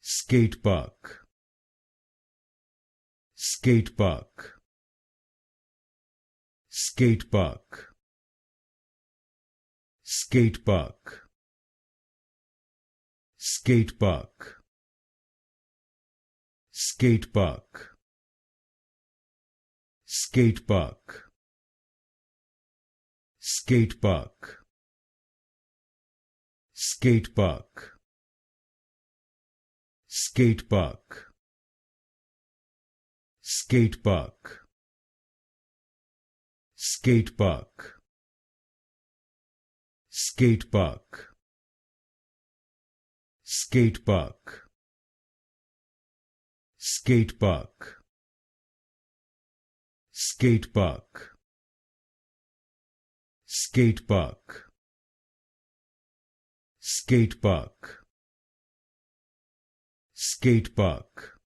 Skatepark, Skatepark, Skatepark, Skatepark, Skatepark, Skatepark, Skatepark, Skatepark, Skatepark, Skatepark, Skatepark, Skatepark, Skatepark, Skatepark, Skatepark, Skatepark, Skatepark, Skatepark, Skatepark,